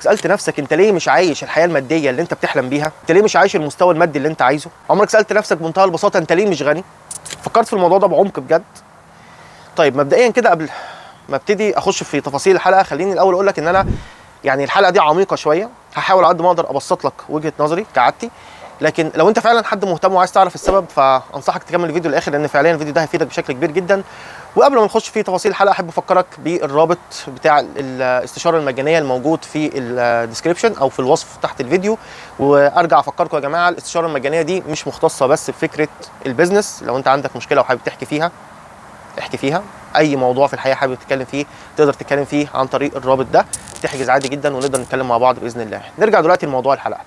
سالت نفسك انت ليه مش عايش الحياه الماديه اللي انت بتحلم بيها؟ انت ليه مش عايش المستوى المادي اللي انت عايزه؟ عمرك سالت نفسك بمنتهى البساطه انت ليه مش غني؟ فكرت في الموضوع ده بعمق بجد؟ طيب مبدئيا كده قبل ما ابتدي اخش في تفاصيل الحلقه، خليني الاول اقول لك ان انا يعني الحلقه دي عميقه شويه، هحاول على قد ما اقدر ابسط لك وجهه نظري كعادتي، لكن لو انت فعلا حد مهتم وعايز تعرف السبب فانصحك تكمل الفيديو للاخر، لان فعليا الفيديو ده هيفيدك بشكل كبير جدا. وقبل ما نخش في تفاصيل الحلقه احب افكرك بالرابط بتاع الاستشاره المجانيه الموجود في الديسكربشن او في الوصف تحت الفيديو. وارجع افكركم يا جماعه، الاستشاره المجانيه دي مش مختصه بس بفكره البيزنس. لو انت عندك مشكله وحابب تحكي فيها احكي فيها، اي موضوع في الحياه حابب تتكلم فيه تقدر تتكلم فيه عن طريق الرابط ده، تحجز عادي جدا ونقدر نتكلم مع بعض باذن الله. نرجع دلوقتي لموضوع الحلقه.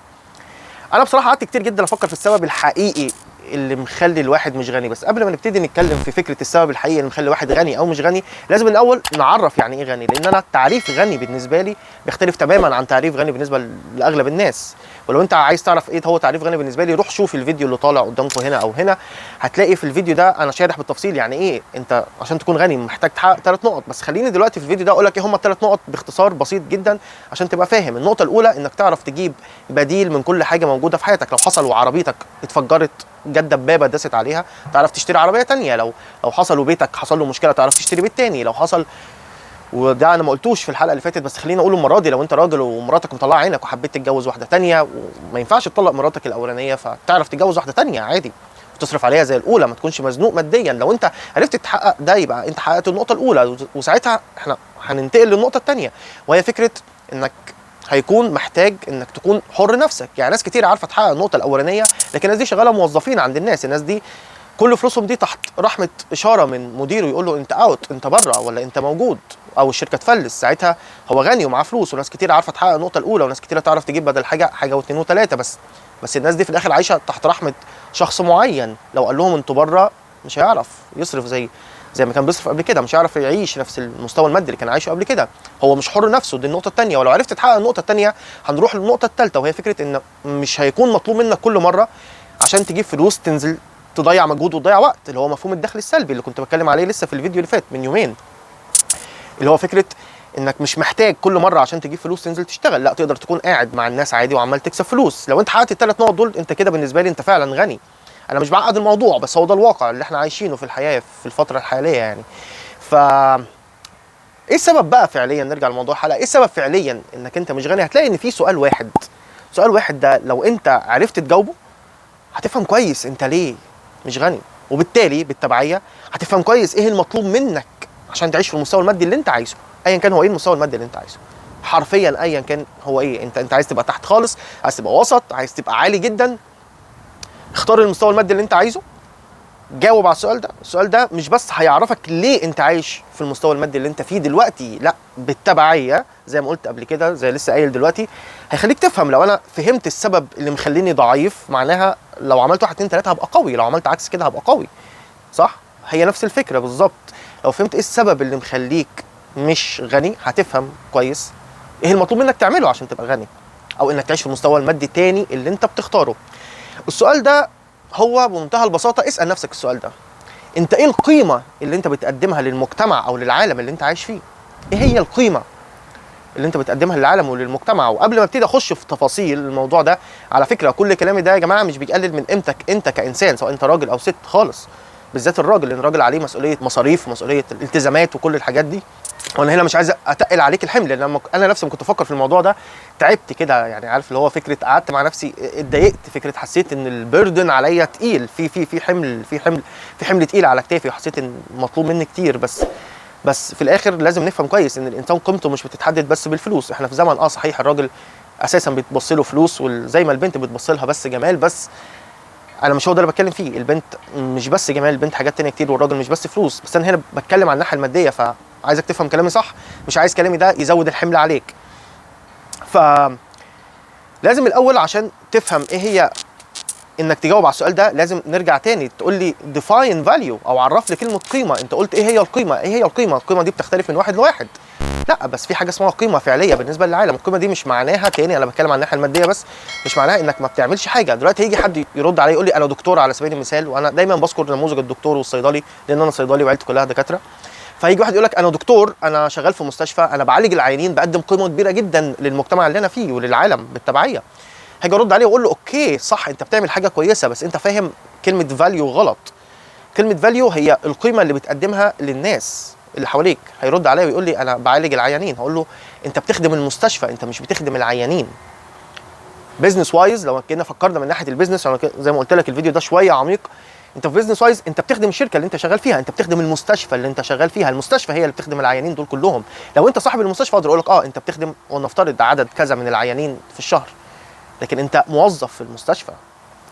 انا بصراحه قعدت كتير جدا افكر في السبب الحقيقي اللي مخلي الواحد مش غني. بس قبل ما نبتدي نتكلم في فكره السبب الحقيقي اللي مخلي واحد غني او مش غني، لازم الاول نعرف يعني ايه غني، لان انا تعريف غني بالنسبه لي بيختلف تماما عن تعريف غني بالنسبه لاغلب الناس. ولو انت عايز تعرف ايه هو تعريف غني بالنسبه لي، روح شوف الفيديو اللي طالع قدامكم هنا او هنا، هتلاقي في الفيديو ده انا شارح بالتفصيل يعني ايه انت عشان تكون غني محتاج تحقق 3 نقط. بس خليني دلوقتي في الفيديو ده اقول لك ايه هم ال3 نقط باختصار بسيط جدا عشان تبقى فاهم. النقطه الاولى انك تعرف تجيب بديل من كل حاجه موجوده في حياتك. لو حصل وعربيتك اتفجرت، جت دبابه دست عليها، تعرف تشتري عربيه ثانيه. لو حصل وبيتك حصل له مشكله تعرف تشتري بيت ثاني. لو حصل، وده انا ما قلتوش في الحلقه اللي فاتت بس خليني اقوله المره دي، لو انت راجل ومراتك مطلعه عينك وحبيت تتجوز واحده ثانيه وما ينفعش تطلق مراتك الاولانيه، فتعرف تتجوز واحده ثانيه عادي وتصرف عليها زي الاولى، ما تكونش مزنوق ماديا. لو انت عرفت تحقق ده يبقى انت حققت النقطه الاولى، وساعتها احنا هننتقل للنقطه الثانيه، وهي فكره انك هيكون محتاج انك تكون حر نفسك. يعني ناس كتير عارفه تحقق النقطه الاولانيه، لكن الناس دي شغاله موظفين عند الناس دي كل فلوسهم دي تحت رحمه اشاره من مديره يقول له انت اوت، انت بره ولا انت موجود، او الشركه تفلس، ساعتها هو غني ومعاه فلوس. وناس كتير عارفه تحقق النقطه الاولى، وناس كتير تعرف تجيب بدل حاجه واثنين وثلاثه، بس الناس دي في الاخر عايشه تحت رحمه شخص معين. لو قال لهم انتوا بره مش هيعرف يصرف زي ما كان بيصرف قبل كده، مش هيعرف يعيش نفس المستوى المادي اللي كان عايشه قبل كده. هو مش حر نفسه، دي النقطه الثانيه. ولو عرفت تحقق النقطه الثانيه هنروح للنقطه الثالثه، وهي فكره ان مش هيكون مطلوب منك كل مره عشان تجيب فلوس تنزل تضيع مجهود وتضيع وقت، اللي هو مفهوم الدخل السلبي اللي كنت بتكلم عليه لسه في الفيديو اللي فات من يومين، اللي هو فكره انك مش محتاج كل مره عشان تجيب فلوس تنزل تشتغل، لا تقدر تكون قاعد مع الناس عادي وعمال تكسب فلوس. لو انت حققت ال3 نقط دول انت كده بالنسبه لي انت فعلا غني. انا مش بعقد الموضوع، بس هو ده الواقع اللي احنا عايشينه في الحياه في الفتره الحاليه يعني. ف ايه السبب بقى فعليا؟ نرجع لموضوع الحلقه، ايه السبب فعليا انك انت مش غني؟ هتلاقي ان في سؤال واحد ده لو انت عرفت تجاوبه هتفهم كويس انت ليه مش غني، وبالتالي بالتبعيه هتفهم كويس ايه المطلوب منك عشان تعيش في المستوى المادي اللي انت عايزه، ايا كان هو ايه المستوى المادي اللي انت عايزه. حرفيا ايا كان هو ايه، انت عايز تبقى تحت خالص، عايز تبقى وسط، عايز تبقى عالي جدا، اختار المستوى المادي اللي انت عايزه. جاوب على السؤال ده. السؤال ده مش بس هيعرفك ليه انت عايش في المستوى المادي اللي انت فيه دلوقتي، لا بالتبعيه زي ما قلت قبل كده، زي لسه قايل دلوقتي، هيخليك تفهم. لو انا فهمت السبب اللي مخليني ضعيف، معناها لو عملت 1 2 3 هبقى قوي، لو عملت عكس كده هبقى قوي، صح؟ هي نفس الفكره بالظبط. لو فهمت ايه السبب اللي مخليك مش غني هتفهم كويس ايه المطلوب منك تعمله عشان تبقى غني، او انك تعيش في المستوى المادي التاني اللي انت بتختاره. السؤال ده هو بمنتهى البساطه، اسال نفسك السؤال ده: انت ايه القيمه اللي انت بتقدمها للمجتمع او للعالم اللي انت عايش فيه؟ ايه هي القيمه اللي انت بتقدمها للعالم وللمجتمع؟ وقبل ما ابتدي اخش في تفاصيل الموضوع ده، على فكره كل كلامي ده يا جماعه مش بيقلل من قيمتك انت كانسان، سواء انت راجل او ست خالص، بالذات الراجل، لان الراجل عليه مسؤوليه مصاريف ومسؤوليه الالتزامات وكل الحاجات دي. وانا هنا مش عايز اتقل عليك الحمل، لان انا نفسي كنت افكر في الموضوع ده تعبت كده، يعني عارف اللي هو فكره قعدت مع نفسي اتضايقت، فكره حسيت ان البردن عليا تقيل، في حمل تقيل على كتافي، وحسيت ان مطلوب مني كتير. بس في الاخر لازم نفهم كويس ان الانسان قيمته مش بتتحدد بس بالفلوس. احنا في زمن صحيح الراجل اساسا بيتبص له فلوس، وزي ما البنت بتبص لها بس جمال، بس انا مش هو ده اللي بتكلم فيه. البنت مش بس جمال، البنت حاجات تانية كتير، والراجل مش بس فلوس. بس انا هنا بتكلم عن الناحيه الماديه، فعايزك تفهم كلامي صح، مش عايز كلامي ده يزود الحمل عليك. ف لازم الاول عشان تفهم ايه هي انك تجاوب على السؤال ده، لازم نرجع تاني تقول لي define value، او عرف لي كلمه قيمه. انت قلت ايه هي القيمه؟ ايه هي القيمه؟ القيمه دي بتختلف من واحد لواحد. لا بس في حاجه اسمها قيمه فعليه بالنسبه للعالم. القيمه دي مش معناها، تاني انا بتكلم عن الناحيه الماديه بس، مش معناها انك ما بتعملش حاجه. دلوقتي هيجي حد يرد عليا يقول لي انا دكتور على سبيل المثال، وانا دايما بذكر نموذج الدكتور والصيدلي لان انا صيدلي وعيلتي كلها دكاتره. فهيجي واحد يقول لك انا دكتور، انا شغال في مستشفى، انا بعالج العيانين، بقدم قيمه كبيره جدا للمجتمع اللي انا فيه وللعالم بالتبعيه. هاجي ارد عليه واقول له اوكي صح، انت بتعمل حاجه كويسه، بس انت فاهم كلمه فاليو غلط. كلمه فاليو هي القيمه اللي بتقدمها للناس اللي حواليك. هيرد عليا ويقول لي انا بعالج العيانين، هقول له انت بتخدم المستشفى، انت مش بتخدم العيانين. بزنس وايز، لو كنا فكرنا من ناحيه البيزنس، انا زي ما قلت لك الفيديو ده شويه عميق. انت في بزنس وايز انت بتخدم الشركه اللي انت شغال فيها، انت بتخدم المستشفى اللي انت شغال فيها، المستشفى هي اللي بتخدم العيانين دول كلهم. لو انت صاحب المستشفى اقدر اقول لك انت بتخدم ونفترض عدد كذا من العيانين في الشهر، لكن انت موظف في المستشفى،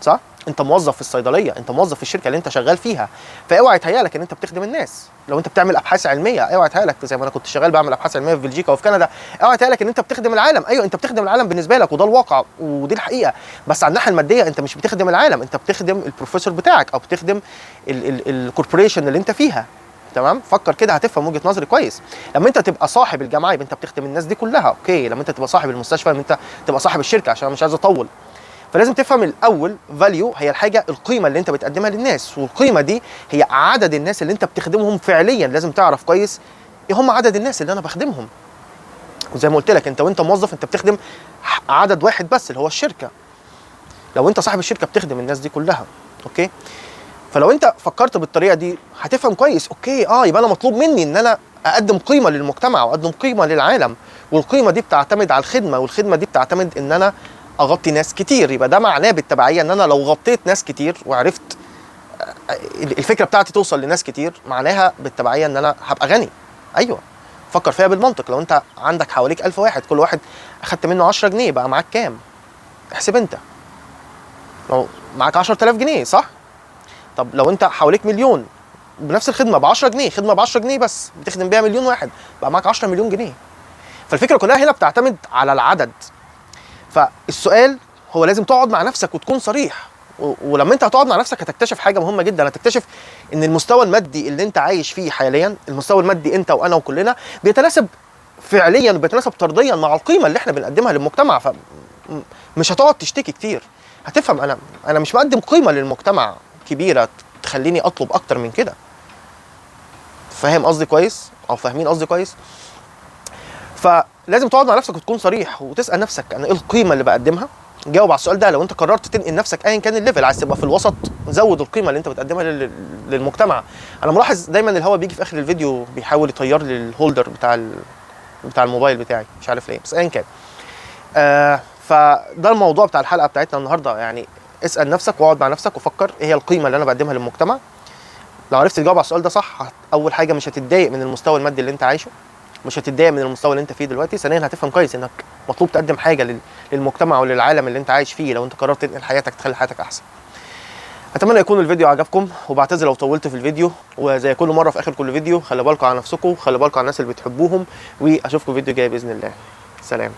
صح؟ انت موظف في الصيدليه، انت موظف في الشركه اللي انت شغال فيها. فاوعى يتهيألك ان انت بتخدم الناس. لو انت بتعمل ابحاث علميه، اوعى يتهيألك زي ما انا كنت شغال بعمل ابحاث علميه في بلجيكا وفي كندا، اوعى يتهيألك ان انت بتخدم العالم. ايوه انت بتخدم العالم بالنسبه لك، وده الواقع ودي الحقيقه، بس على الناحيه الماديه انت مش بتخدم العالم، انت بتخدم البروفيسور بتاعك او بتخدم الكوربوريشن اللي انت فيها. تمام؟ فكر كده هتفهم وجهه نظري كويس. لما انت تبقى صاحب الجامعه يبقى انت بتخدم الناس دي كلها، اوكي. لما انت تبقى صاحب المستشفى يبقى انت تبقى صاحب الشركه، عشان مش عايز اطول. فلازم تفهم الاول فاليو هي الحاجه، القيمه اللي انت بتقدمها للناس، والقيمه دي هي عدد الناس اللي انت بتخدمهم فعليا. لازم تعرف كويس ايه هم عدد الناس اللي انا بخدمهم. وزي ما قلت لك وانت موظف انت بتخدم عدد واحد بس اللي هو الشركه. لو انت صاحب الشركه بتخدم الناس دي كلها، اوكي. فلو انت فكرت بالطريقه دي هتفهم كويس، اوكي يبقى انا مطلوب مني ان انا اقدم قيمه للمجتمع واقدم قيمه للعالم، والقيمه دي بتعتمد على الخدمه، والخدمه دي بتعتمد ان انا اغطي ناس كتير. يبقى ده معناه بالتبعيه ان انا لو غطيت ناس كتير وعرفت الفكره بتاعتي توصل لناس كتير، معناها بالتبعيه ان انا هبقى غني. ايوه فكر فيها بالمنطق. لو انت عندك حواليك 1000 واحد، كل واحد اخدت منه 10 جنيه، بقى معاك كام؟ احسب انت. لو معاك 10000 جنيه، صح؟ طب لو انت حواليك مليون بنفس الخدمه ب 10 جنيه، خدمه ب 10 جنيه بس بتخدم بيها مليون واحد، بقى معاك 10 مليون جنيه. فالفكره كلها هنا بتعتمد على العدد. فالسؤال هو لازم تقعد مع نفسك وتكون صريح. ولما انت هتقعد مع نفسك هتكتشف حاجه مهمه جدا. هتكتشف ان المستوى المادي اللي انت عايش فيه حاليا، المستوى المادي انت وانا وكلنا، بيتناسب فعليا وبيتناسب طرديا مع القيمه اللي احنا بنقدمها للمجتمع. فمش هتقعد تشتكي كتير. هتفهم انا مش بقدم قيمه للمجتمع كبيره تخليني اطلب اكتر من كده. فاهم قصدي كويس او فاهمين قصدي كويس؟ فلازم تقعد مع نفسك وتكون صريح وتسال نفسك انا ايه القيمه اللي بقدمها. جاوب على السؤال ده. لو انت قررت تنقل نفسك ايا كان الليفل، عايز تبقى في الوسط، زود القيمه اللي انت بتقدمها للمجتمع. انا ملاحظ دايما الهوا بيجي في اخر الفيديو بيحاول يطير لي الهولدر بتاع الموبايل بتاعي، مش عارف ليه، بس ايا كان. فده الموضوع بتاع الحلقه بتاعتنا النهارده. يعني اسال نفسك واقعد مع نفسك وفكر ايه هي القيمه اللي انا بقدمها للمجتمع. لو عرفت تجاوب على السؤال ده صح، اول حاجه مش هتتضايق من المستوى المادي اللي انت عايشه، مش هتتضايق من المستوى اللي انت فيه دلوقتي. ثانيا هتفهم كويس انك مطلوب تقدم حاجه للمجتمع وللعالم اللي انت عايش فيه لو انت قررت تنقل حياتك تخلي حياتك احسن. اتمنى يكون الفيديو عجبكم، وبعتذر لو طولت في الفيديو. وزي كل مره في اخر كل فيديو، خلي بالكم على نفسكم، خلي بالكم على الناس اللي بتحبوهم، واشوفكم فيديو جاي باذن الله. سلام.